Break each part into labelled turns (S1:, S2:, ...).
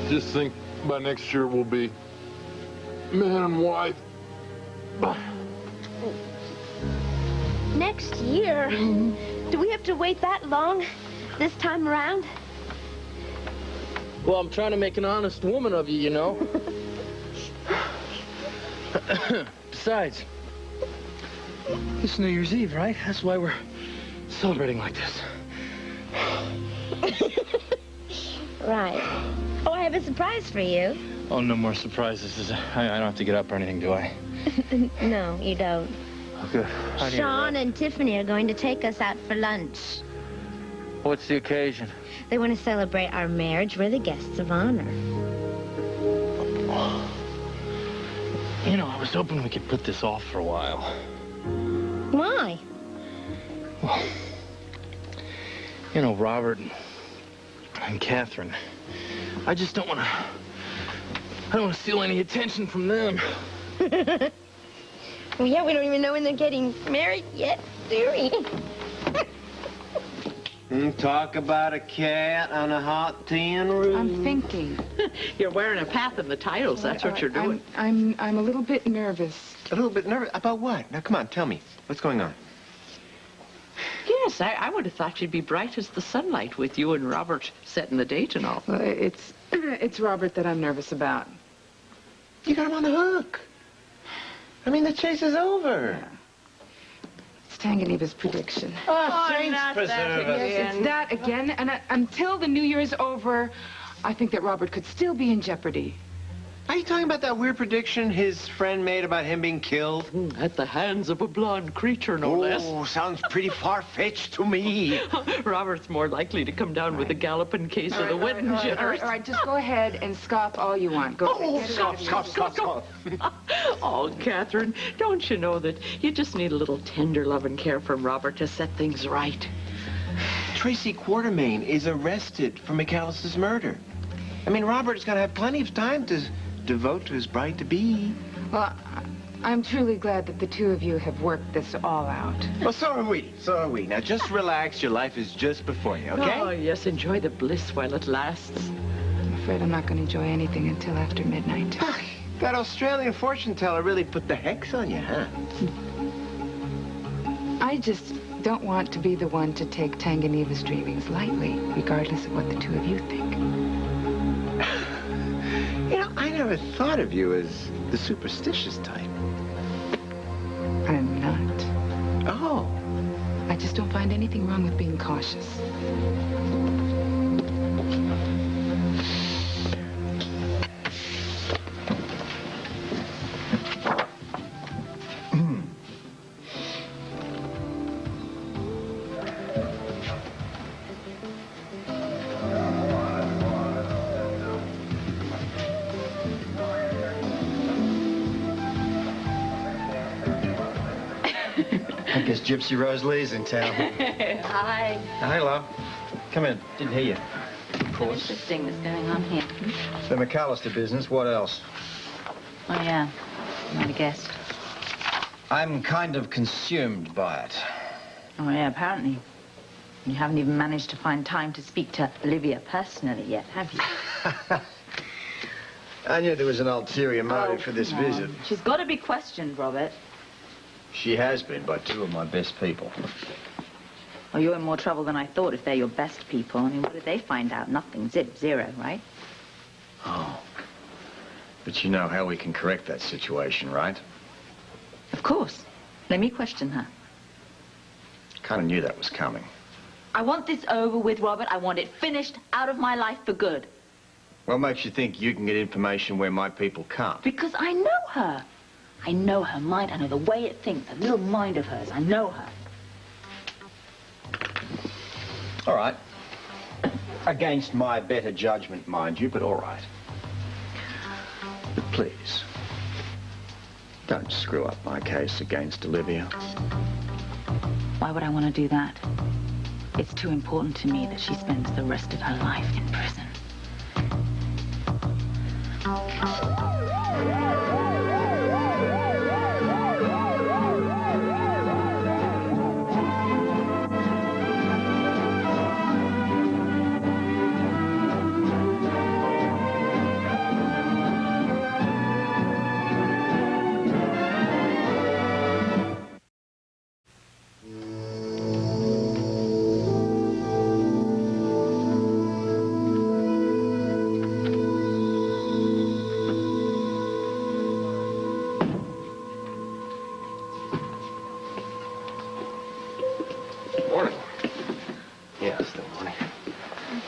S1: Just think by next year we'll be man and wife.
S2: Next year? Do we have to wait that long this time around?
S3: Well, I'm trying to make an honest woman of you, you know. Besides, it's New Year's Eve, right? That's why we're celebrating like this.
S2: Right. Oh, I have a surprise for you.
S3: Oh, no more surprises. I don't have to get up or anything, do I?
S2: No, you don't.
S3: Oh, good.
S2: Sean and Tiffany are going to take us out for lunch.
S3: What's the occasion?
S2: They want to celebrate our marriage. We're the guests of honor.
S3: You know, I was hoping we could put this off for a while.
S2: Why?
S3: Well, you know, Robert and Catherine, I just don't want to... I don't want to steal any attention from them.
S2: Well, yeah, we don't even know when they're getting married yet, do we?
S4: Talk about a cat on a hot tin roof.
S5: I'm thinking.
S6: You're wearing a path in the titles. That's what you're doing.
S5: I'm a little bit nervous.
S4: A little bit nervous? About what? Now, come on, tell me. What's going on?
S6: Yes, I would have thought you'd be bright as the sunlight with you and Robert setting the date and all.
S5: Well, it's Robert that I'm nervous about.
S4: You got him on the hook. I mean, the chase is over.
S5: Yeah. It's Tanganeva's prediction.
S4: Oh, saints preserve us.
S5: Yes, it's that again. And until the New Year's over, I think that Robert could still be in jeopardy.
S4: Are you talking about that weird prediction his friend made about him being killed?
S6: At the hands of a blonde creature, no less.
S4: Oh, sounds pretty far-fetched to me.
S6: Robert's more likely to come down with a galloping case of the wedding jitters.
S5: All right, just go ahead and scoff all you want. Go ahead.
S4: Scoff.
S6: Oh, Catherine, don't you know that you just need a little tender love and care from Robert to set things right?
S4: Tracy Quartermain is arrested for McAllister's murder. I mean, Robert's going to have plenty of time to devote to his bride-to-be.
S5: Well, I'm truly glad that the two of you have worked this all out.
S4: Well, so are we. So are we. Now, just relax. Your life is just before you, okay?
S6: Oh, yes, enjoy the bliss while it lasts.
S5: I'm afraid I'm not going to enjoy anything until after midnight.
S4: That Australian fortune teller really put the hex on you, huh?
S5: I just don't want to be the one to take Tanganeva's dreamings lightly, regardless of what the two of you think.
S4: You know, I never thought of you as the superstitious type.
S5: I'm not.
S4: Oh.
S5: I just don't find anything wrong with being cautious.
S7: I guess Gypsy Rose Lee's in town.
S2: Hi.
S7: Hi, love. Come in. Didn't hear you.
S8: Of course. Interesting that's going on here.
S7: The McAllister business. What else?
S8: Oh, yeah. You might have guessed.
S7: I'm kind of consumed by it.
S8: Oh, yeah, apparently. You haven't even managed to find time to speak to Olivia personally yet, have you?
S7: I knew there was an ulterior motive for this visit.
S8: She's got to be questioned, Robert.
S7: She has been by two of my best people.
S8: Well, you're in more trouble than I thought if they're your best people. I mean, what did they find out? Nothing. Zip. Zero, right?
S7: Oh. But you know how we can correct that situation, right?
S8: Of course. Let me question her.
S7: Kind of knew that was coming.
S8: I want this over with, Robert. I want it finished, out of my life for good.
S7: What makes you think you can get information where my people can't?
S8: Because I know her. I know her mind. I know the way it thinks, that little mind of hers. I know her.
S7: All right. Against my better judgment, mind you, but all right. But please, don't screw up my case against Olivia.
S8: Why would I want to do that? It's too important to me that she spends the rest of her life in prison.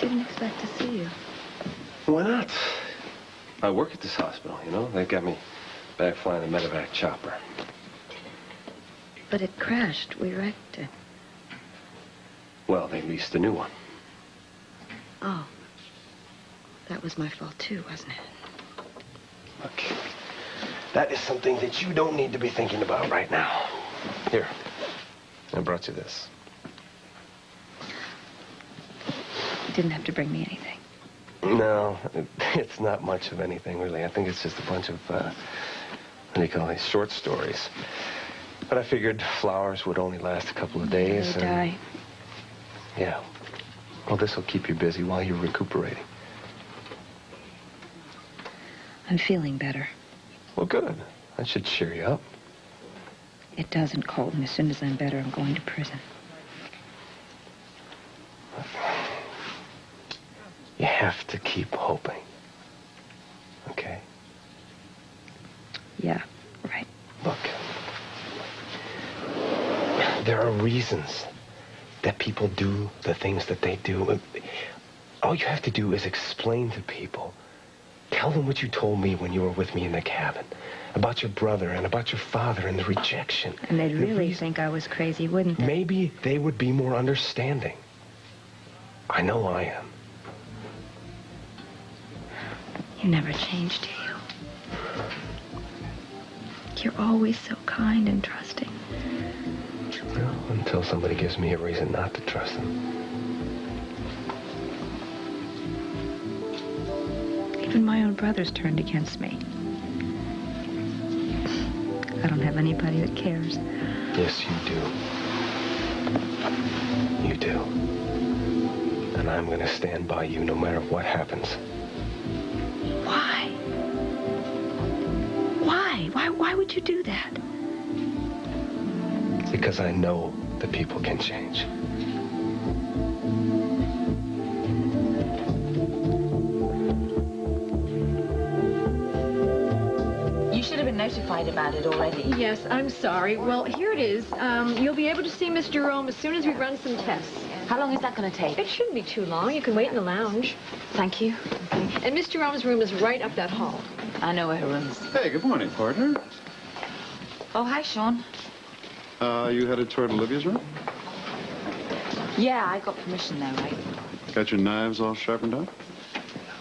S5: Didn't expect to see you.
S9: Why not? I work at this hospital, you know? They got me back flying the medevac chopper.
S5: But it crashed. We wrecked it.
S9: Well, they leased a new one.
S5: Oh. That was my fault, too, wasn't it?
S9: Look, that is something that you don't need to be thinking about right now. Here, I brought you this.
S5: You didn't have to bring me anything.
S9: No, it's not much of anything, really. I think it's just a bunch of, what do you call these, short stories. But I figured flowers would only last a couple of days.
S5: They die.
S9: Yeah. Well, this will keep you busy while you're recuperating.
S5: I'm feeling better.
S9: Well, good. That should cheer you up.
S5: It doesn't, Colton. As soon as I'm better, I'm going to prison.
S9: You have to keep hoping. Okay?
S5: Yeah, right.
S9: Look, there are reasons that people do the things that they do. All you have to do is explain to people. Tell them what you told me when you were with me in the cabin. About your brother and about your father and the rejection.
S5: And they'd really think I was crazy, wouldn't they?
S9: Maybe they would be more understanding. I know I am.
S5: You never change, do you? You're always so kind and trusting.
S9: Well, until somebody gives me a reason not to trust them.
S5: Even my own brothers turned against me. I don't have anybody that cares.
S9: Yes, you do. You do. And I'm going to stand by you no matter what happens.
S5: Why? Why would you do that?
S9: Because I know that people can change.
S8: You should have been notified about it already.
S10: Yes, I'm sorry. Well, here it is. You'll be able to see Miss Jerome as soon as we run some tests.
S8: How long is that going to take?
S10: It shouldn't be too long. You can wait in the lounge.
S8: Thank you.
S10: And Miss Jerome's room is right up that hall.
S8: I know where her room is.
S11: Hey, good morning, partner.
S8: Oh, hi, Sean.
S11: You headed toward Olivia's room?
S8: Yeah, I got permission there, right?
S11: Got your knives all sharpened up?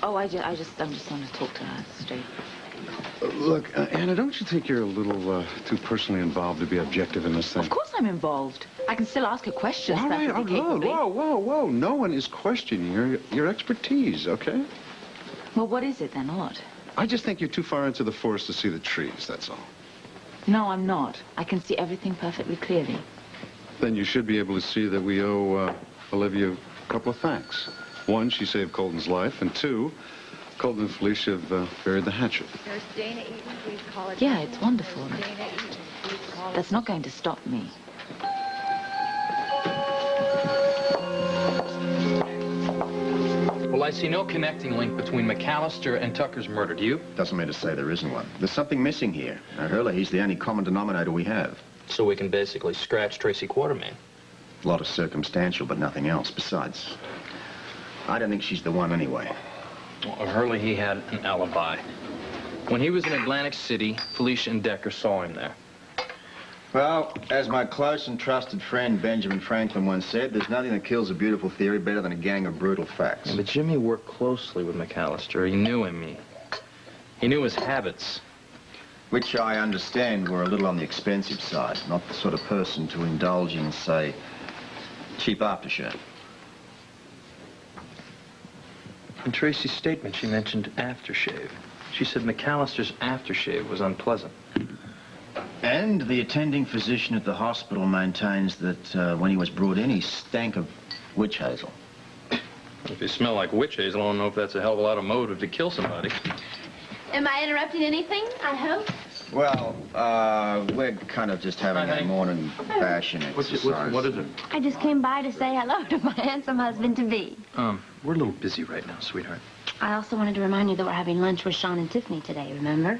S8: Oh, I just want to talk to her straight.
S11: Look, Anna, don't you think you're a little too personally involved to be objective in this thing?
S8: Of course I'm involved. I can still ask her questions.
S11: All right, whoa. No one is questioning your expertise, okay?
S8: Well, what is it then, what?
S11: I just think you're too far into the forest to see the trees, that's all.
S8: No, I'm not. I can see everything perfectly clearly.
S11: Then you should be able to see that we owe Olivia a couple of thanks. One, she saved Colton's life, and two, Colton and Felicia have buried the hatchet.
S10: Nurse Dana Eaton, please call it.
S8: Yeah, it's wonderful.
S10: Dana Eaton, please call it.
S8: That's not going to stop me.
S3: Well, I see no connecting link between McAllister and Tucker's murder. Do you?
S7: Doesn't mean to say there isn't one. There's something missing here. Now, Hurley, he's the only common denominator we have.
S3: So we can basically scratch Tracy Quartermain.
S7: A lot of circumstantial, but nothing else. Besides, I don't think she's the one anyway.
S3: Well, Hurley, he had an alibi. When he was in Atlantic City, Felicia and Decker saw him there.
S7: Well, as my close and trusted friend Benjamin Franklin once said, there's nothing that kills a beautiful theory better than a gang of brutal facts.
S3: Yeah, but Jimmy worked closely with McAllister. He knew him. He knew his habits.
S7: Which I understand were a little on the expensive side. Not the sort of person to indulge in, say, cheap aftershave.
S3: In Tracy's statement, she mentioned aftershave. She said McAllister's aftershave was unpleasant.
S7: And the attending physician at the hospital maintains that when he was brought in, he stank of witch hazel.
S3: If you smell like witch hazel, I don't know if that's a hell of a lot of motive to kill somebody.
S2: Am I interrupting anything? I hope.
S7: Well, we're kind of just having a morning fashion exercise.
S3: What is it?
S2: I just came by to say hello to my handsome husband-to-be.
S3: We're a little busy right now, sweetheart.
S2: I also wanted to remind you that we're having lunch with Sean and Tiffany today, remember?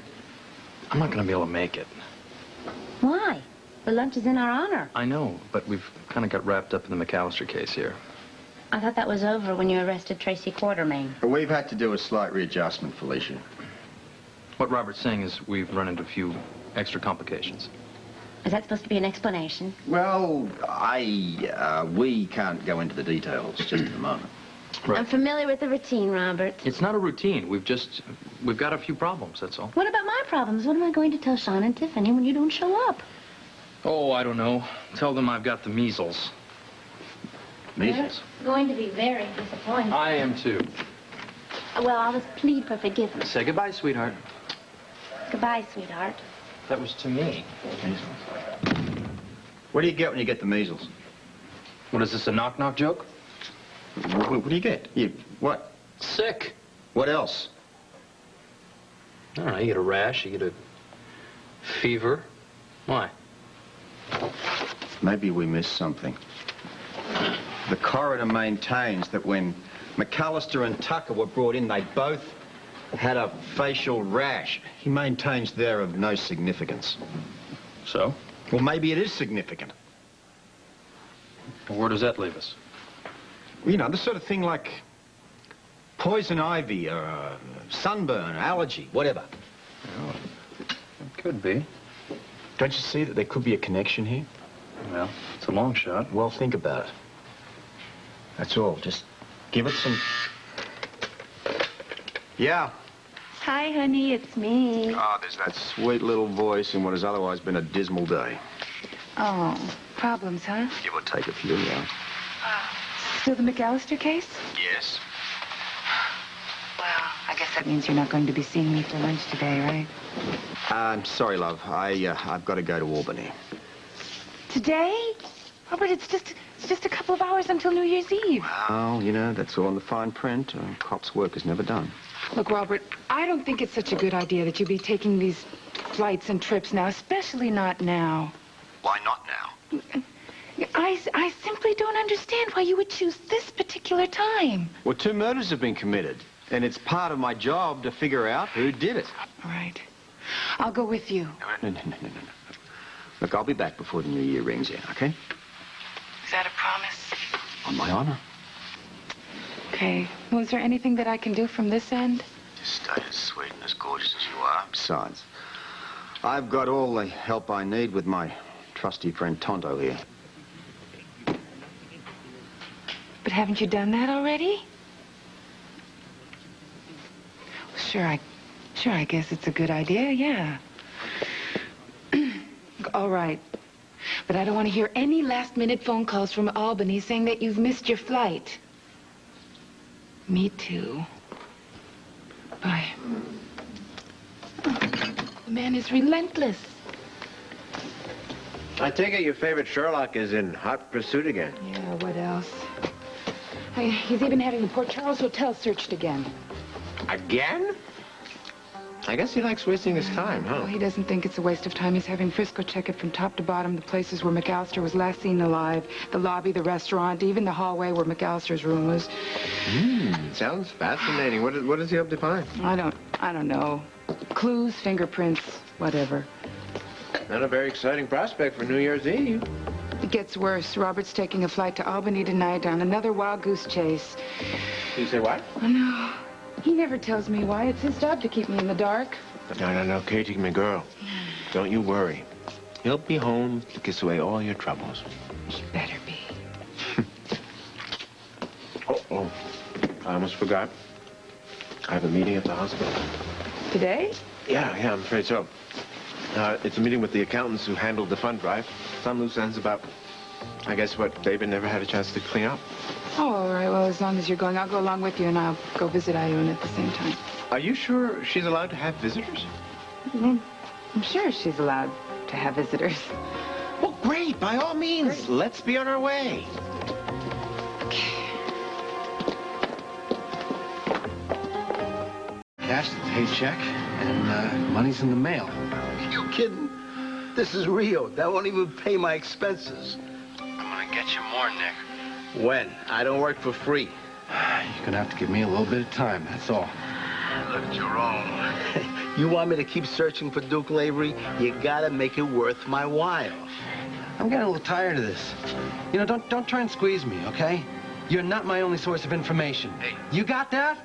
S3: I'm not going to be able to make it.
S2: Why? The lunch is in our honor.
S3: I know, but we've kind of got wrapped up in the McAllister case here.
S2: I thought that was over when you arrested Tracy Quartermain.
S7: We've had to do a slight readjustment, Felicia.
S3: What Robert's saying is we've run into a few extra complications.
S2: Is that supposed to be an explanation?
S7: Well, we can't go into the details just at the moment.
S3: Right.
S2: I'm familiar with the routine, Robert.
S3: It's not a routine. We've got a few problems, that's all.
S2: What about my problems? What am I going to tell Sean and Tiffany when you don't show up?
S3: Oh, I don't know. Tell them I've got the measles.
S7: Measles?
S2: They're going to be very disappointed.
S3: I am too.
S2: Well, I'll just plead for forgiveness.
S3: Say goodbye, sweetheart.
S2: Goodbye, sweetheart.
S3: That was to me.
S7: What do you get when you get the measles?
S3: What is this, a knock-knock joke?
S7: What do you get? What?
S3: Sick.
S7: What else?
S3: I don't know, you get a rash, you get a fever. Why?
S7: Maybe we missed something. The coroner maintains that when McAllister and Tucker were brought in, they both had a facial rash. He maintains they're of no significance.
S3: So?
S7: Well, maybe it is significant.
S3: Well, where does that leave us?
S7: You know, the sort of thing like poison ivy or sunburn, allergy, whatever.
S3: Well, it could be.
S7: Don't you see that there could be a connection here?
S3: Well, it's a long shot.
S7: Well, think about it. That's all. Just give it some... Yeah.
S2: Hi, honey, it's me.
S7: Ah, there's that sweet little voice in what has otherwise been a dismal day.
S5: Oh, problems, huh?
S7: Give or take a few, yeah.
S5: Still the McAllister case?
S7: Yes.
S5: Well, I guess that means you're not going to be seeing me for lunch today, right?
S7: I'm sorry, love. I've got to go to Albany.
S5: Today? Robert, it's just a couple of hours until New Year's Eve.
S7: Well, you know, that's all in the fine print. Cop's work is never done.
S5: Look, Robert, I don't think it's such a good idea that you be taking these flights and trips now, especially not now.
S7: Why not now?
S5: I simply don't understand why you would choose this particular time.
S7: Well, 2 murders have been committed, and it's part of my job to figure out who did it.
S5: All right. I'll go with you.
S7: No. Look, I'll be back before the new year rings in, okay?
S5: Is that a promise?
S7: On my honor.
S5: Okay. Well, is there anything that I can do from this end?
S7: Just stay as sweet and as gorgeous as you are. Besides, I've got all the help I need with my trusty friend Tonto here.
S5: But haven't you done that already? Well, sure, I guess it's a good idea, yeah. All right. But I don't want to hear any last-minute phone calls from Albany saying that you've missed your flight. Me too. Bye. The man is relentless.
S4: I take it your favorite Sherlock is in hot pursuit again.
S5: Yeah, what else? He's even having the Port Charles Hotel searched again.
S4: Again? I guess he likes wasting his time, huh?
S5: Well, he doesn't think it's a waste of time. He's having Frisco check it from top to bottom, the places where McAllister was last seen alive, the lobby, the restaurant, even the hallway where McAllister's room was.
S4: Sounds fascinating. What does he hope to find?
S5: I don't know. Clues, fingerprints, whatever.
S4: Not a very exciting prospect for New Year's Eve.
S5: It gets worse. Robert's taking a flight to Albany tonight on another wild goose chase.
S4: You say what?
S5: Oh, no. He never tells me why. It's his job to keep me in the dark.
S4: No, Katie, my girl. Don't you worry. He'll be home to kiss away all your troubles.
S5: He better be.
S4: Oh, I almost forgot. I have a meeting at the hospital.
S5: Today?
S4: Yeah, I'm afraid so. It's a meeting with the accountants who handled the fund drive. Some loose ends about, I guess, what David never had a chance to clean up.
S5: Oh, all right. Well, as long as you're going, I'll go along with you, and I'll go visit Ayun at the same time.
S4: Are you sure she's allowed to have visitors?
S5: I'm sure she's allowed to have visitors.
S4: Well, great. By all means,
S5: Great.
S4: Let's be on our way.
S12: Cashed the paycheck, and money's in the mail.
S9: You kidding? This is Rio. That won't even pay my expenses.
S12: I'm gonna get you more, Nick.
S9: When? I don't work for free.
S12: You're gonna have to give me a little bit of time, that's all.
S9: Look, Jerome. You want me to keep searching for Duke Lavery? You gotta make it worth my while.
S12: I'm getting a little tired of this. You know, don't try and squeeze me, okay? You're not my only source of information. Hey. You got that?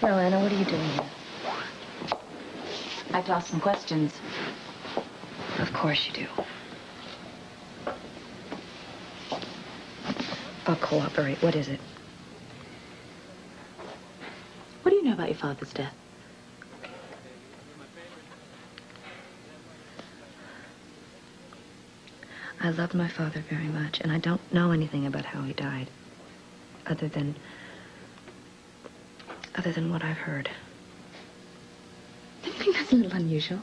S8: Well, Anna, what are you doing here? I've asked some questions.
S2: Of course you do. I'll cooperate. What is it?
S8: What do you know about your father's death?
S2: I loved my father very much, and I don't know anything about how he died, other than what I've heard.
S8: Don't you think that's a little unusual?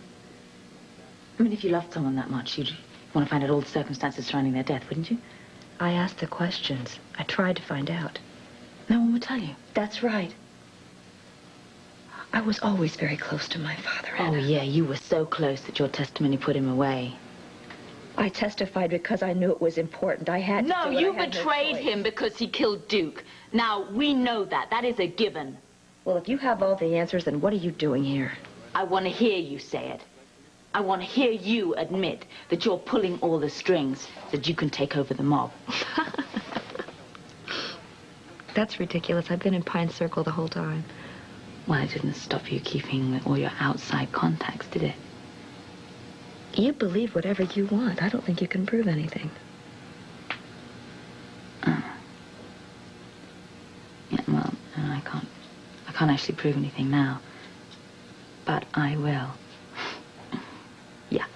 S8: I mean, if you loved someone that much, you'd want to find out all the circumstances surrounding their death, wouldn't you?
S2: I asked the questions. I tried to find out.
S8: No one would tell you.
S2: That's right. I was always very close to my father, Anna.
S8: Oh, yeah, you were so close that your testimony put him away.
S2: I testified because I knew it was important. I had to
S8: No,
S2: do it.
S8: you
S2: I had
S8: betrayed
S2: no choice.
S8: him because he killed Duke. Now, we know that. That is a given.
S2: Well, if you have all the answers, then what are you doing here?
S8: I want to hear you say it. I want to hear you admit that you're pulling all the strings so that you can take over the mob.
S2: That's ridiculous. I've been in Pine Circle the whole time.
S8: Well, it didn't stop you keeping all your outside contacts, did it?
S2: You believe whatever you want. I don't think you can prove anything.
S8: Yeah, well, no, I can't actually prove anything now. But I will. Yeah.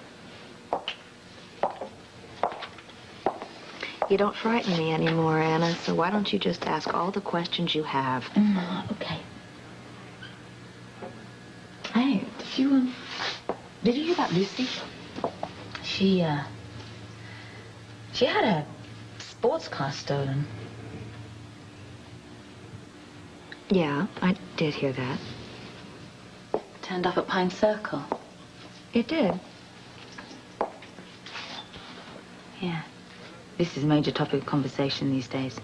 S2: You don't frighten me anymore, Anna, so why don't you just ask all the questions you have?
S8: Okay. Hey, did you hear about Lucy? She had a sports car stolen.
S2: Yeah, I did hear that.
S8: Turned up at Pine Circle.
S2: It did.
S8: Yeah. This is a major topic of conversation these days.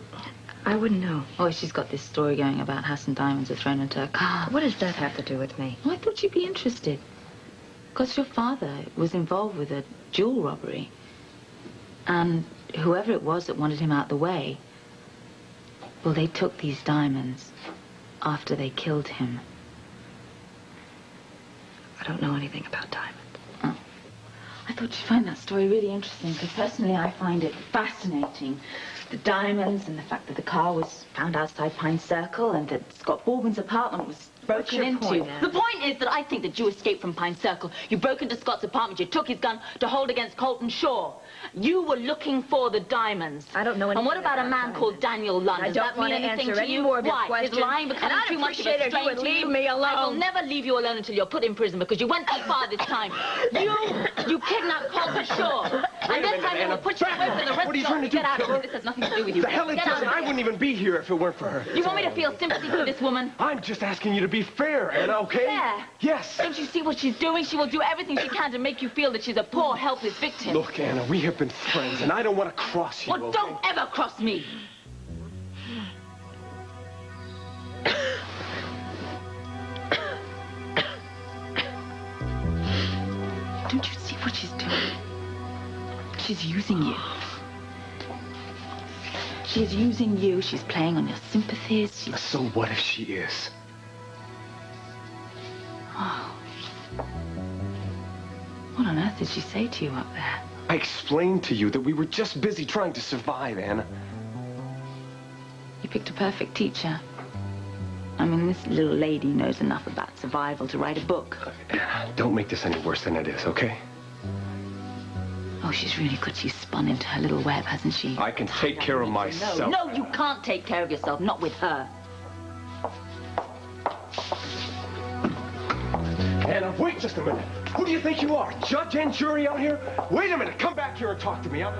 S2: I wouldn't know.
S8: Oh, she's got this story going about how some diamonds were thrown into her car.
S2: What does that have to do with me?
S8: Oh, I thought you'd be interested. Because your father was involved with a jewel robbery. And whoever it was that wanted him out the way, well, they took these diamonds after they killed him.
S2: I don't know anything about diamonds.
S8: Oh. I thought you'd find that story really interesting, because personally I find it fascinating. The diamonds and the fact that the car was found outside Pine Circle and that Scott Baldwin's apartment was
S2: What's
S8: broken
S2: your
S8: into.
S2: point, Anne?
S8: The point is that I think that you escaped from Pine Circle. You broke into Scott's apartment. You took his gun to hold against Colton Shaw. You were looking for the diamonds.
S2: I don't know anything.
S8: And what about a man called Daniel Lund?
S2: I
S8: Does
S2: don't
S8: that
S2: want
S8: mean
S2: to
S8: anything
S2: answer
S8: to
S2: any
S8: you?
S2: more of your
S8: Why?
S2: questions.
S8: Is lying becoming
S2: And I'd
S8: too much of
S2: appreciate
S8: a
S2: it if you
S8: strain
S2: would
S8: to
S2: leave
S8: you?
S2: me alone.
S8: I will never leave you alone until you're put in prison, because you went too far this time. You kidnapped Colton Shaw. And this time you will put you away for the rest
S9: What are you
S8: of
S9: trying to do,
S8: Get out of
S9: killer?
S8: here. This has nothing to do with you.
S9: The hell it
S8: Get out
S9: doesn't.
S8: of
S9: I
S8: here.
S9: wouldn't even be here if it weren't for her.
S8: You want me to feel sympathy for this woman?
S9: I'm just asking you to be fair, Anna, okay?
S8: Fair?
S9: Yes.
S8: Don't you see what she's doing? She will do everything she can to make you feel that she's a poor, helpless victim.
S9: Look, Anna, we have been friends, and I don't want to cross you,
S8: Well,
S9: okay?
S8: don't ever cross me. Don't you see what she's doing? She's using you. She's using you. She's playing on your sympathies.
S9: So what if she is?
S8: Oh. What on earth did she say to you up there?
S9: I explained to you that we were just busy trying to survive, Anna.
S8: You picked a perfect teacher. I mean, this little lady knows enough about survival to write a book.
S9: Anna, don't make this any worse than it is, okay?
S8: Oh, she's really good. She's spun into her little web, hasn't she?
S9: I can take care of myself.
S8: No, you can't take care of yourself. Not with her.
S9: Anna, wait just a minute. Who do you think you are, judge and jury out here? Wait a minute. Come back here and talk to me. All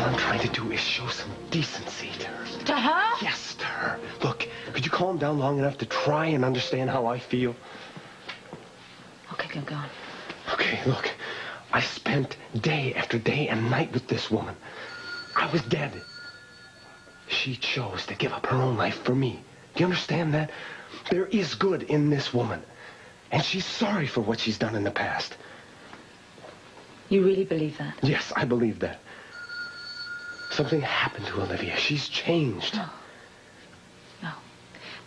S9: I'm trying to do is show some decency to her.
S8: To her?
S9: Yes, to her. Look, could you calm down long enough to try and understand how I feel?
S8: Okay, go on.
S9: Okay. Okay, look. I spent day after day and night with this woman. I was dead. She chose to give up her own life for me. Do you understand that? There is good in this woman. And she's sorry for what she's done in the past.
S8: You really believe that?
S9: Yes, I believe that. Something happened to Olivia. She's changed.
S8: No. No.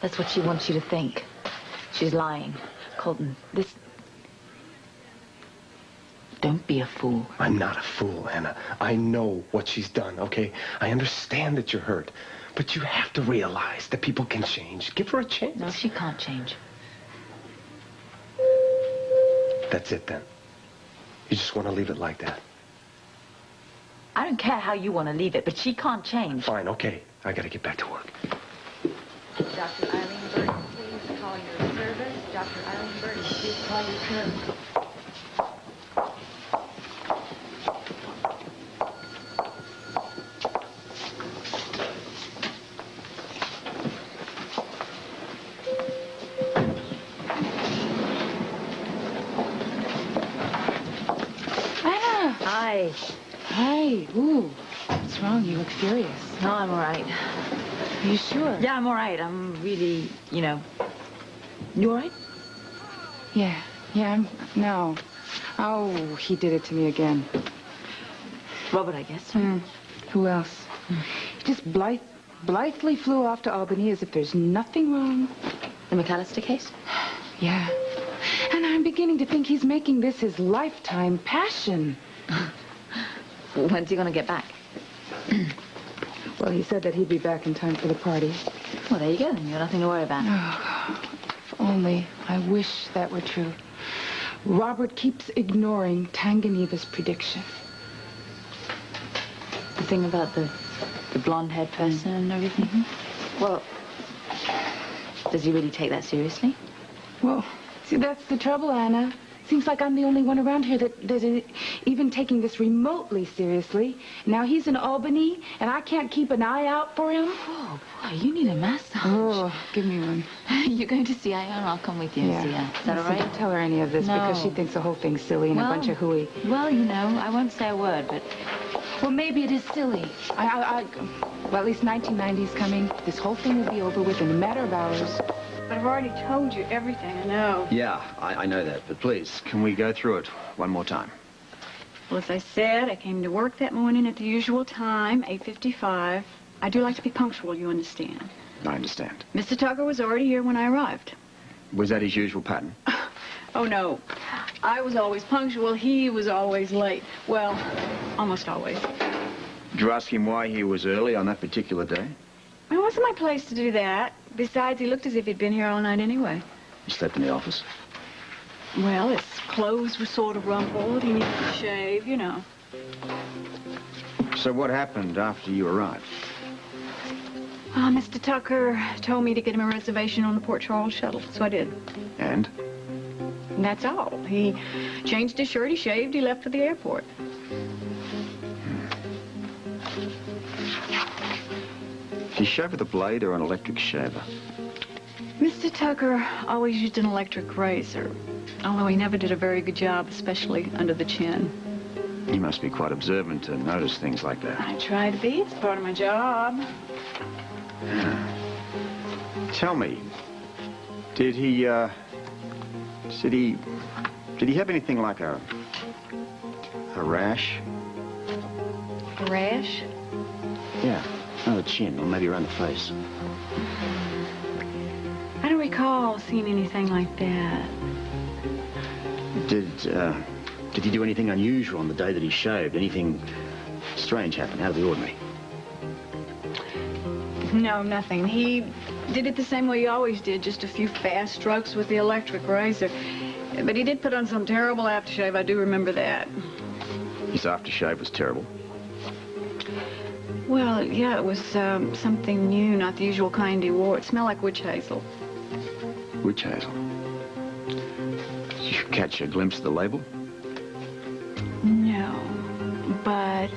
S8: That's what she wants you to think. She's lying. Colton, this... Don't be a fool.
S9: I'm not a fool, Anna. I know what she's done, okay? I understand that you're hurt. But you have to realize that people can change. Give her a chance.
S8: No, she can't change.
S9: That's it, then. You just want to leave it like that.
S8: I don't care how you want to leave it, but she can't change.
S9: Fine, okay. I gotta get back to work.
S2: Dr. Eileen Burton, please call your service. Dr. Eileen Burton, please call your service.
S5: Hi. Hi. Ooh. What's wrong? You look furious.
S8: No, I'm all right.
S5: Are you sure?
S8: Yeah, I'm all right. I'm really, you know... You all right?
S5: Yeah. No. Oh, he did it to me again.
S8: Robert, I guess.
S5: Who else? He just blithely flew off to Albany as if there's nothing wrong.
S8: The McAllister case?
S5: Yeah. And I'm beginning to think he's making this his lifetime passion.
S8: When's he going to get back?
S5: Well, he said that he'd be back in time for the party.
S8: Well, there you go. Then you've got nothing to worry about.
S5: Oh, if only. I wish that were true. Robert keeps ignoring Tanganeva's prediction.
S8: The thing about the blonde-haired person and everything? Well, does he really take that seriously?
S5: Well, see, that's the trouble, Anna. Seems like I'm the only one around here that is even taking this remotely seriously. Now he's in Albany, and I can't keep an eye out for him.
S8: Oh, boy, you need a massage.
S5: Oh, give me one.
S8: You're going to see Ayana. I'll come with you and see her. Is that all right?
S5: Don't tell her any of this because she thinks the whole thing's silly and a bunch of hooey.
S8: Well, you know, I won't say a word, but... Well, maybe it is silly.
S5: Well, at least 1990's coming. This whole thing will be over with in a matter of hours.
S10: But I've already told you everything I know.
S7: Yeah, I know that. But please, can we go through it one more time?
S10: Well, as I said, I came to work that morning at the usual time, 8:55. I do like to be punctual, you understand.
S7: I understand.
S10: Mr. Tucker was already here when I arrived.
S7: Was that his usual pattern?
S10: Oh, no. I was always punctual. He was always late. Well, almost always.
S7: Did you ask him why he was early on that particular day?
S10: It wasn't my place to do that. Besides, he looked as if he'd been here all night anyway.
S7: He slept in the office?
S10: Well, his clothes were sort of rumpled. He needed to shave, you know.
S7: So what happened after you arrived?
S10: Mr. Tucker told me to get him a reservation on the Port Charles shuttle, so I did.
S7: And?
S10: And that's all. He changed his shirt, he shaved, he left for the airport.
S7: Did he shave with a blade or an electric shaver?
S10: Mr. Tucker always used an electric razor, although he never did a very good job, especially under the chin.
S7: You must be quite observant to notice things like that.
S10: I try to be. It's part of my job.
S7: Tell me, did he have anything like a rash?
S10: A rash?
S7: Yeah, on the chin, or maybe around the face.
S10: I don't recall seeing anything like that.
S7: Did he do anything unusual on the day that he shaved? Anything strange happen, out of the ordinary?
S10: No, nothing. He did it the same way he always did, just a few fast strokes with the electric razor. But he did put on some terrible aftershave, I do remember that.
S7: His aftershave was terrible.
S10: Well, yeah, it was something new, not the usual kind he wore. It smelled like witch hazel.
S7: Witch hazel? Did you catch a glimpse of the label?
S10: No, but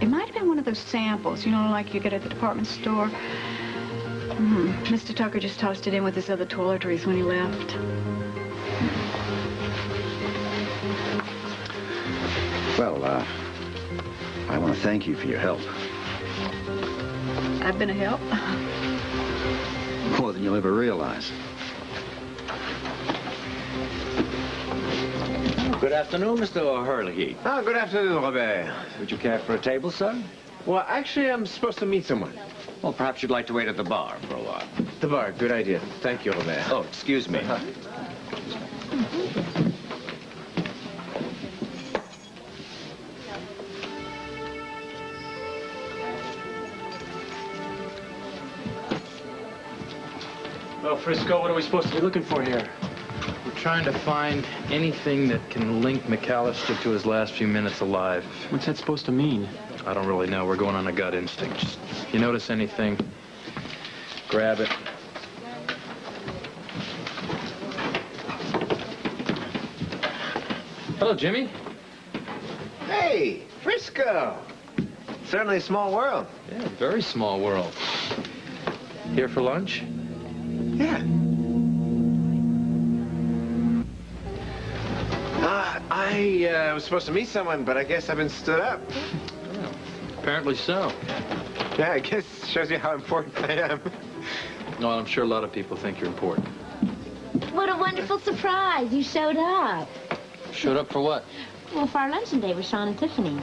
S10: it might have been one of those samples, you know, like you get at the department store. Mr. Tucker just tossed it in with his other toiletries when he left.
S7: Well, I want to thank you for your help.
S10: I've been a help.
S7: More than you'll ever realize. Good afternoon, Mr. O'Hurley.
S4: Oh, good afternoon, Robert.
S7: Would you care for a table, sir?
S4: Well, actually, I'm supposed to meet someone.
S7: Well, perhaps you'd like to wait at the bar for a while.
S4: The bar, good idea. Thank you, Robert.
S7: Oh, excuse me.
S3: Well, Frisco, what are we supposed to be looking for here? We're trying to find anything that can link McAllister to his last few minutes alive.
S12: What's that supposed to mean?
S3: I don't really know. We're going on a gut instinct. Just, if you notice anything, grab it. Hello, Jimmy.
S4: Hey, Frisco. Certainly a small world.
S3: Yeah, very small world. Here for lunch?
S4: Yeah. I was supposed to meet someone, but I guess I've been stood up.
S3: Oh, apparently so.
S4: Yeah, I guess it shows you how important I am.
S3: Well, I'm sure a lot of people think you're important.
S13: What a wonderful surprise. You showed up.
S3: Showed up for what?
S13: Well, for our luncheon date with Sean and Tiffany.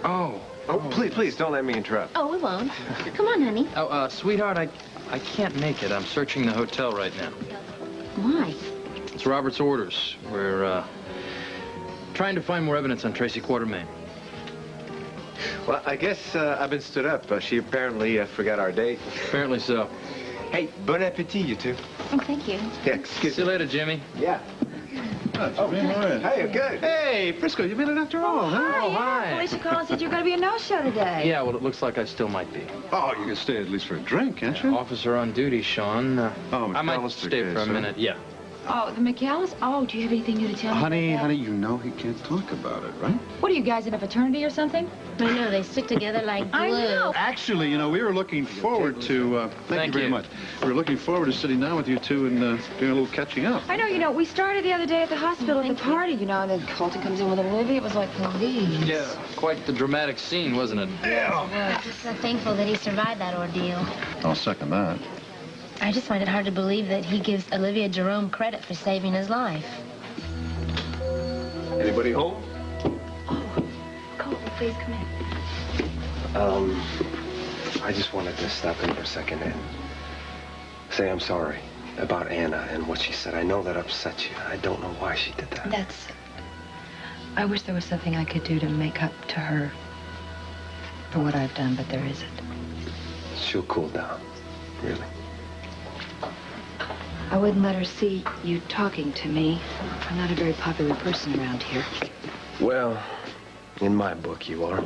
S3: Oh.
S4: Oh, please, don't let me interrupt.
S13: Oh, we won't. Come on, honey.
S3: Oh, sweetheart, I can't make it. I'm searching the hotel right now.
S13: Why?
S3: It's Robert's orders. We're, trying to find more evidence on Tracy Quartermain.
S4: Well, I guess I've been stood up. She apparently forgot our date.
S3: Apparently so.
S4: Hey, bon appetit, you two.
S13: Oh, thank you.
S4: Yeah, excuse
S3: See you later, Jimmy.
S4: Yeah.
S11: Oh,
S4: Hey, good.
S11: Hey, Frisco, you made it after all, huh?
S2: Hi, yeah.
S3: hi.
S2: Felicia called said you're going to be a no-show today.
S3: Yeah, well, it looks like I still might be.
S11: Oh, you can stay at least for a drink, can't you?
S3: Officer on duty, Sean.
S11: Oh,
S3: I might
S11: McAllister
S3: stay for
S11: case,
S3: a
S11: huh?
S3: minute. Yeah.
S2: Oh, the McAllis? Oh, do you have anything new to tell me?
S11: Honey, you know he can't talk about it, right?
S2: What are you guys in a fraternity or something?
S13: I know, they stick together like glue.
S2: I know.
S11: Actually, you know, we were looking forward to, thank you very much. We were looking forward to sitting down with you two and doing a little catching up.
S2: I know, we started the other day at the hospital at the party, and then Colton comes in with Olivia. It was like, police.
S3: Yeah, quite the dramatic scene, wasn't it?
S13: I'm just so thankful that he survived that ordeal.
S11: I'll second that.
S13: I just find it hard to believe that he gives Olivia Jerome credit for saving his life.
S4: Anybody home?
S2: Colton, please come in.
S9: I just wanted to stop in for a second and say I'm sorry about Anna and what she said. I know that upset you. I don't know why she did that.
S2: I wish there was something I could do to make up to her for what I've done, but there isn't.
S9: She'll cool down, really.
S2: I wouldn't let her see you talking to me. I'm not a very popular person around here.
S9: Well, in my book, you are.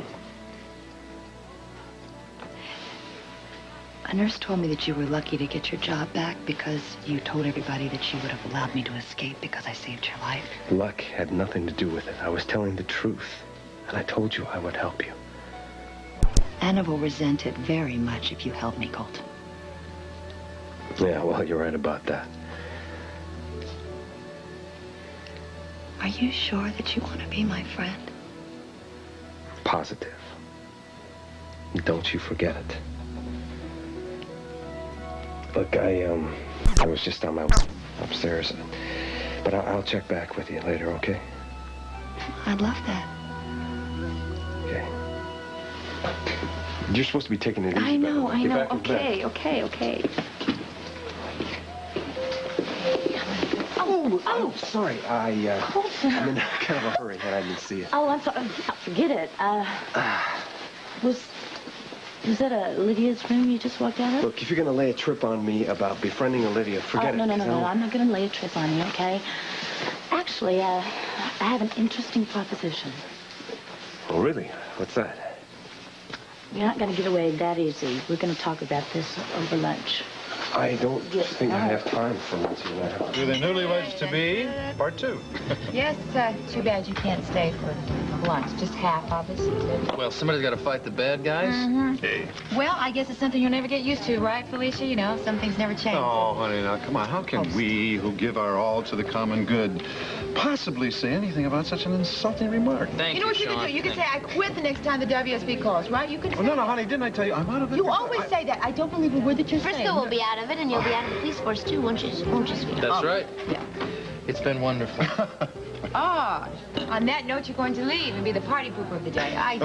S2: A nurse told me that you were lucky to get your job back because you told everybody that you would have allowed me to escape because I saved your life.
S9: Luck had nothing to do with it. I was telling the truth, and I told you I would help you.
S2: Anna will resent it very much if you help me, Colton.
S9: Yeah, well, you're right about that.
S2: Are you sure that you want to be my friend?
S9: Positive. Don't you forget it. Look, I was just on my way upstairs, but I'll check back with you later, okay?
S2: I'd love that.
S9: Okay. You're supposed to be taking it easy.
S2: I know,
S9: by the way. Get back in bed.
S2: Okay.
S9: Oh, sorry.
S2: Colton.
S9: I'm in kind of a hurry, and I didn't see it.
S13: Oh, I'm sorry. Forget it. Was that Olivia's room you just walked out of?
S9: Look, if you're going to lay a trip on me about befriending Olivia, forget it.
S13: No.
S9: 'cause
S13: I'm not going to lay a trip on you, okay? Actually, I have an interesting proposition.
S9: Oh, really? What's that?
S13: You're not going to get away that easy. We're going to talk about this over lunch.
S9: I don't
S13: Yes,
S9: think I
S13: all
S9: have time for lunch now.
S11: To the newlyweds-to-be, part 2.
S2: Yes, too bad you can't stay for
S8: lunch. Just half, obviously.
S3: Well, somebody's got to fight the bad guys.
S11: Hey.
S8: Well, I guess it's something you'll never get used to, right, Felicia? You know, some things never change.
S11: Oh, honey, now, come on. How can we, who give our all to the common good, possibly say anything about such an insulting remark?
S3: Thank
S5: You know what you can do? You can say, I quit the next time the WSB calls, right? You can say
S11: Oh, no, honey, didn't I tell you I'm out of it?
S5: You always say that. I don't believe a word that you're saying.
S13: Frisco will be out of it, and you'll be out of the police force, too, won't you, sweetheart?
S3: That's right.
S5: Yeah.
S3: It's been wonderful.
S5: Ah, on that note, you're going to leave and be the party pooper of the day. I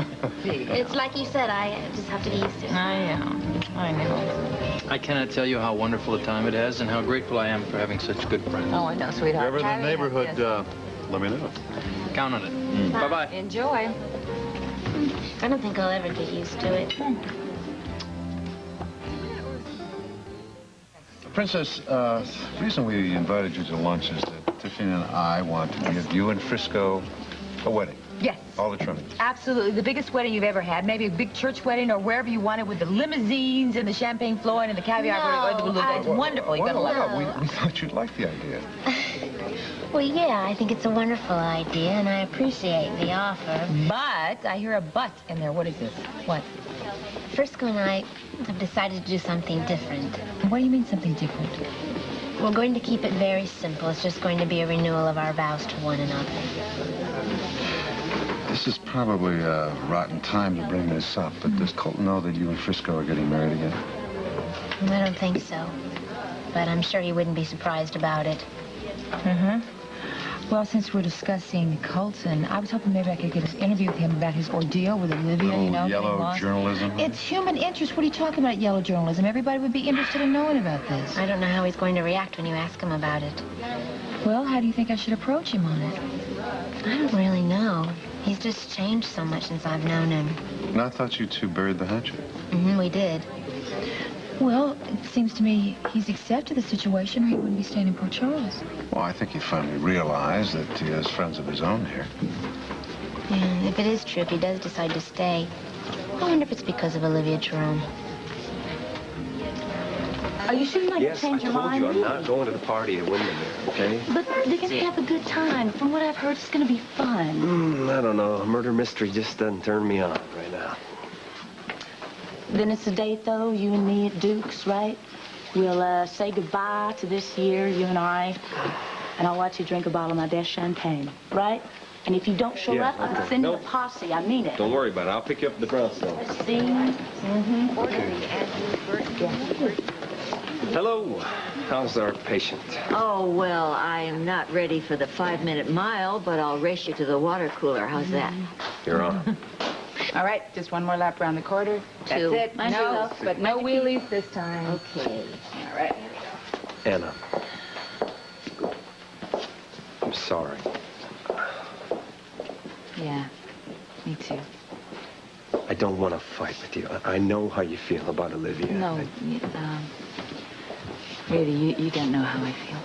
S5: see.
S13: It's like you said, I just have to get used to it.
S5: I know.
S3: I cannot tell you how wonderful a time it has and how grateful I am for having such good friends.
S5: Oh, I know,
S11: If
S5: sweetheart.
S11: you're ever in the neighborhood, let me know.
S3: Count on it. Bye-bye.
S5: Enjoy.
S13: I don't think I'll ever get used to it.
S11: Princess, the reason we invited you to lunch is that Tiffany and I want to give you and Frisco a wedding.
S5: Yes.
S11: All the trimmings.
S5: Absolutely. The biggest wedding you've ever had. Maybe a big church wedding or wherever you want it with the limousines and the champagne flowing and the caviar. It's wonderful. You're going to love it.
S11: We thought you'd like the idea.
S13: Well, yeah, I think it's a wonderful idea, and I appreciate the offer.
S5: But I hear a but in there. What is this? What?
S13: Frisco and I have decided to do something different.
S5: What do you mean something different?
S13: We're going to keep it very simple. It's just going to be a renewal of our vows to one another.
S11: This is probably a rotten time to bring this up, but does Colton know that you and Frisco are getting married again?
S13: I don't think so. But I'm sure he wouldn't be surprised about it.
S5: Mm-hmm. Well, since we're discussing Colton, I was hoping maybe I could get an interview with him about his ordeal with Olivia, you know.
S11: Yellow journalism?
S5: It's human interest. What are you talking about, yellow journalism? Everybody would be interested in knowing about this.
S13: I don't know how he's going to react when you ask him about it.
S5: Well, how do you think I should approach him on it?
S13: I don't really know. He's just changed so much since I've known him.
S11: And I thought you two buried the hatchet.
S13: Mm-hmm, we did.
S5: Well, it seems to me he's accepted the situation or he wouldn't be staying in Port Charles.
S11: Well, I think he finally realized that he has friends of his own here.
S13: Yeah, if it is true, if he does decide to stay, I wonder if it's because of Olivia Jerome.
S9: Are you sure you like to change your mind? Yes, I told you I'm not going to the party at Windermere, okay?
S8: But they're going to have a good time. From what I've heard, it's going to be fun.
S9: I don't know. A murder mystery just doesn't turn me on right now.
S8: Then it's a date, though, you and me at Duke's, right? We'll say goodbye to this year, you and I, and I'll watch you drink a bottle of my best champagne, right? And if you don't show up, I'll send you a posse. I mean it.
S9: Don't worry about it. I'll pick you up at the brownstone.
S8: See? Mm-hmm.
S9: Hello. How's our patient?
S2: Oh, well, I am not ready for the 5-minute mile, but I'll race you to the water cooler. How's that?
S9: You're on.
S5: All right, just one more lap around the corridor. That's it.
S2: Mind
S5: No,
S2: yourself.
S5: but no wheelies this time.
S2: Okay.
S5: All right.
S9: Anna. I'm sorry.
S8: Yeah, me too.
S9: I don't want to fight with you. I know how you feel about Olivia.
S8: No, really, you don't know how I feel.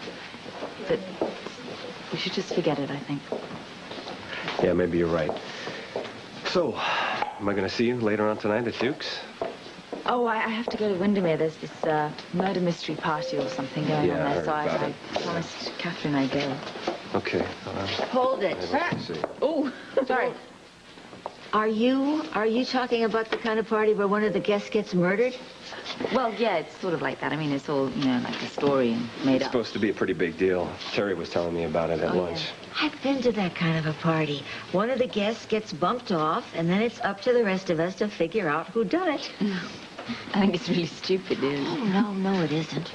S8: But we should just forget it, I think.
S9: Yeah, maybe you're right. So, am I going to see you later on tonight at Duke's?
S8: Oh, I have to go to Windermere. There's this murder mystery party or something going on
S9: Yeah, I
S8: there,
S9: heard
S8: so
S9: about
S8: I
S9: it.
S8: promised Catherine I'd go.
S9: Okay.
S2: Hold it.
S5: Oh, sorry.
S2: Are you talking about the kind of party where one of the guests gets murdered?
S8: Well, yeah, it's sort of like that. I mean, it's all, you know, like a story and made
S9: It's
S8: up.
S9: supposed to be a pretty big deal. Terry was telling me about it at lunch.
S2: I've been to that kind of a party. One of the guests gets bumped off, and then it's up to the rest of us to figure out who done it.
S8: I think it's really stupid, dude.
S2: Oh, no, it isn't.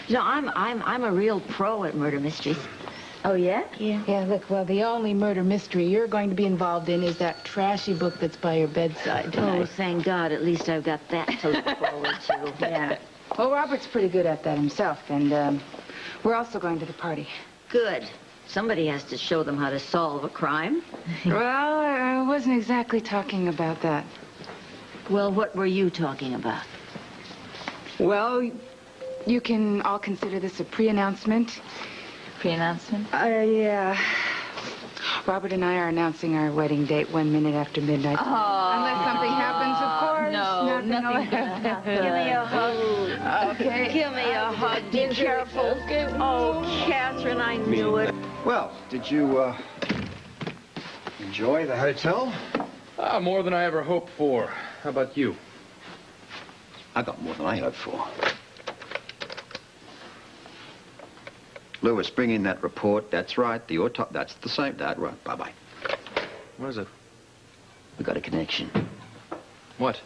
S2: You know, I'm a real pro at murder mysteries.
S8: Oh, yeah?
S2: Yeah.
S5: Yeah, look, well, the only murder mystery you're going to be involved in is that trashy book that's by your bedside
S2: Oh,
S5: tonight.
S2: thank God. At least I've got that to look forward to.
S5: Yeah. Well, Robert's pretty good at that himself, and we're also going to the party.
S2: Good. Somebody has to show them how to solve a crime.
S5: Well, I wasn't exactly talking about that.
S2: Well, what were you talking about?
S5: Well, you can all consider this a pre-announcement.
S8: Pre-announcement?
S5: Yeah. Robert and I are announcing our wedding date 1 minute after midnight.
S8: Oh.
S5: Unless something happens, of course.
S8: No, nothing gonna happen.
S2: Give me a hug.
S5: Okay.
S2: Give me a hug. Be careful. Oh, Catherine, I knew it.
S7: Well, did you
S12: Enjoy the hotel?
S3: More than I ever hoped for. How about you?
S7: I got more than I hoped for. Lewis, bring in that report. That's right. The autopsy. That's the same. That right. Bye-bye.
S3: What is it?
S7: We got a connection.
S3: What?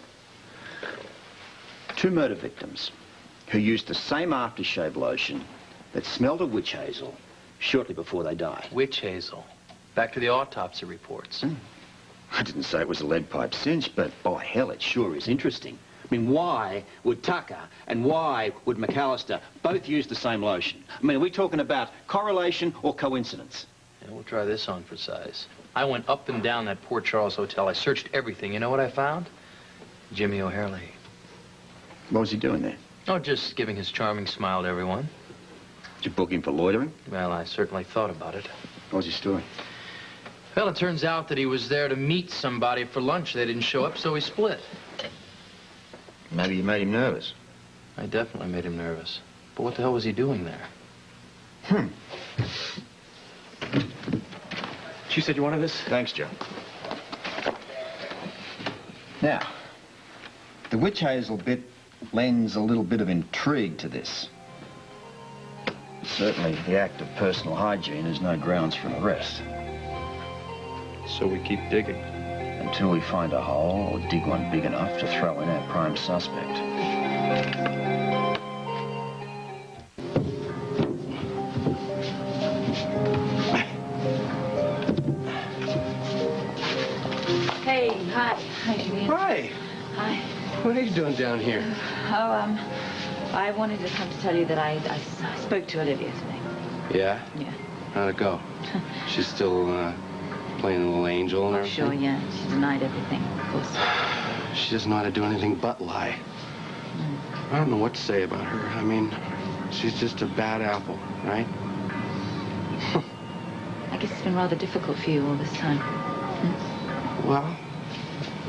S7: 2 murder victims who used the same aftershave lotion that smelled of witch hazel shortly before they died.
S3: Witch hazel. Back to the autopsy reports.
S7: I didn't say it was a lead pipe cinch, but by hell, it sure is interesting. I mean, why would Tucker and why would McAllister both use the same lotion? I mean, are we talking about correlation or coincidence?
S3: Yeah, we'll try this on for size. I went up and down that Port Charles hotel. I searched everything. You know what I found? Jimmy O'Harley.
S7: What was he doing there?
S3: Oh, just giving his charming smile to everyone.
S7: Did you book him for loitering?
S3: Well, I certainly thought about it.
S7: What was his story?
S3: Well, it turns out that he was there to meet somebody for lunch. They didn't show up, so he split.
S7: Maybe you made him nervous.
S3: I definitely made him nervous. But what the hell was he doing there?
S12: You said you wanted this?
S7: Thanks, Joe. Now, the witch hazel bit lends a little bit of intrigue to this. Certainly, the act of personal hygiene is no grounds for an arrest.
S3: So we keep digging.
S7: Until we find a hole or dig one big enough to throw in our prime suspect.
S8: Hey, hi. Hi, Julian.
S12: Hi.
S8: Hi.
S12: What are you doing down here?
S8: Oh, I wanted to come to tell you that I spoke to Olivia today.
S12: Yeah?
S8: Yeah.
S12: How'd it go? She's still, playing the little angel and everything?
S8: Sure, yeah. She denied everything, of course.
S12: She doesn't know how to do anything but lie. I don't know what to say about her. I mean, she's just a bad apple, right?
S8: I guess it's been rather difficult for you all this time.
S12: Well,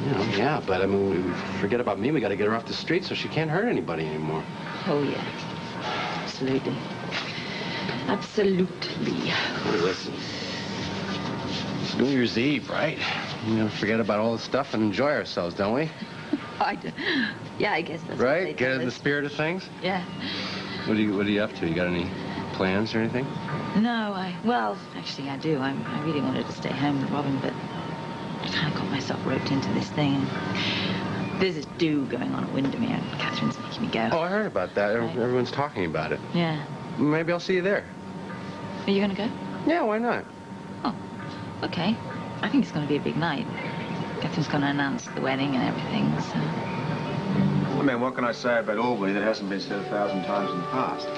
S12: you know, yeah, but I mean, forget about me. We got to get her off the street so she can't hurt anybody anymore.
S8: Oh, yeah. Absolutely. Absolutely.
S12: Hey, listen. It's New Year's Eve, right? We never forget about all this stuff and enjoy ourselves, don't we?
S8: I do. Yeah, I guess that's
S12: right?
S8: What
S12: Get in the spirit of things?
S8: Yeah.
S12: What are you up to? You got any plans or anything?
S8: No, well, actually, I do. I really wanted to stay home with Robin, but I kind of got myself roped into this thing. There's this do going on at Windermere, and Catherine's making me go.
S12: Oh, I heard about that.
S8: Right.
S12: Everyone's talking about it.
S8: Yeah.
S12: Maybe I'll see you there.
S8: Are you going to go?
S12: Yeah, why not?
S8: Oh, okay. I think it's going to be a big night. Catherine's going to announce the wedding and everything, so...
S4: I mean, what can I say about Albany that hasn't been said 1,000 times in the past?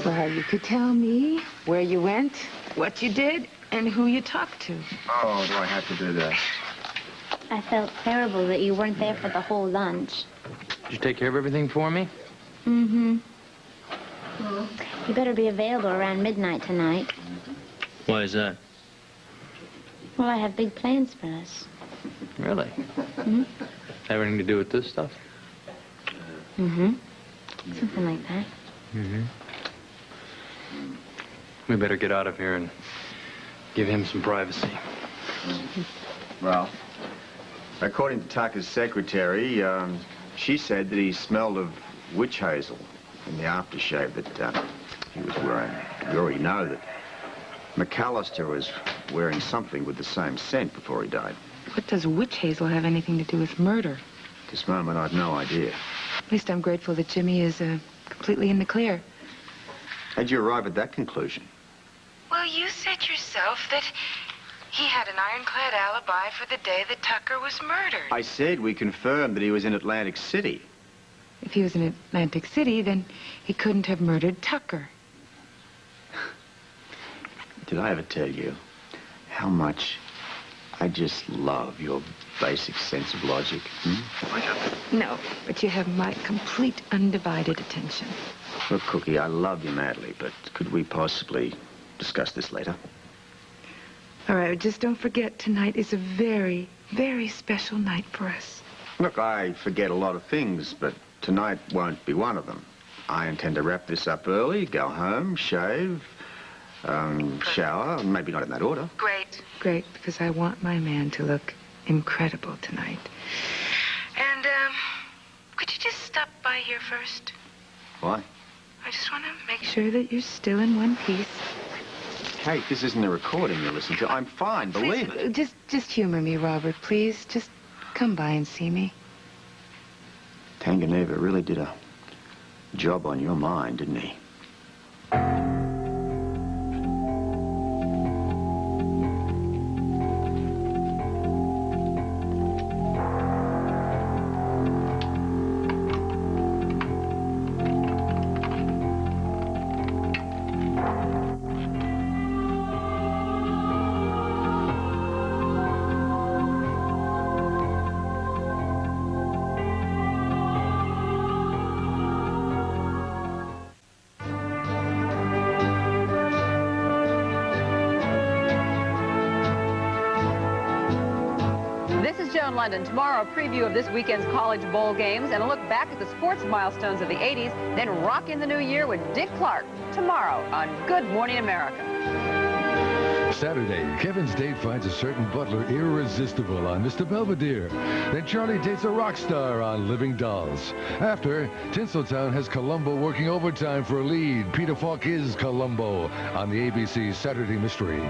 S5: Well, you could tell me where you went, what you did, and who you talked to.
S4: Oh, do I have to do that?
S13: I felt terrible that you weren't there for the whole lunch.
S3: Did you take care of everything for me?
S13: Mm-hmm. You better be available around midnight tonight.
S3: Why is that?
S13: Well, I have big plans for us.
S3: Really?
S13: Mm-hmm.
S3: Everything to do with this stuff?
S13: Mm-hmm. Something like that.
S3: Mm-hmm. We better get out of here and give him some privacy.
S4: Well, according to Tucker's secretary, she said that he smelled of witch hazel in the aftershave that he was wearing. We already know that McAllister was wearing something with the same scent before he died.
S5: What does witch hazel have anything to do with murder?
S4: At this moment, I've no idea.
S5: At least I'm grateful that Jimmy is completely in the clear.
S4: How'd you arrive at that conclusion?
S5: Well, you said yourself that he had an ironclad alibi for the day that Tucker was murdered.
S4: I said we confirmed that he was in Atlantic City.
S5: If he was in Atlantic City, then he couldn't have murdered Tucker.
S4: Did I ever tell you how much I just love your basic sense of logic?
S5: No, but you have my complete undivided attention.
S4: Look, Cookie, I love you madly, but could we possibly discuss this later?
S5: All right, just don't forget tonight is a very, very special night for us.
S4: Look, I forget a lot of things, but tonight won't be one of them. I intend to wrap this up early, go home, shave, shower, maybe not in that order.
S5: Great. Great, because I want my man to look incredible tonight. And, could you just stop by here first?
S4: Why?
S5: I just want to make sure that you're still in one piece.
S4: Kate, this isn't a recording you're listening to. I'm fine, believe it.
S5: Just humor me, Robert, please. Just come by and see me.
S4: Tanganeva really did a job on your mind, didn't he?
S14: London. Tomorrow, a preview of this weekend's college bowl games and a look back at the sports milestones of the 80s, then rock in the new year with Dick Clark tomorrow on Good Morning America.
S15: Saturday, Kevin's date finds a certain butler irresistible on Mr. Belvedere. Then Charlie dates a rock star on Living Dolls. After, Tinseltown has Columbo working overtime for a lead. Peter Falk is Columbo on the ABC Saturday Mystery.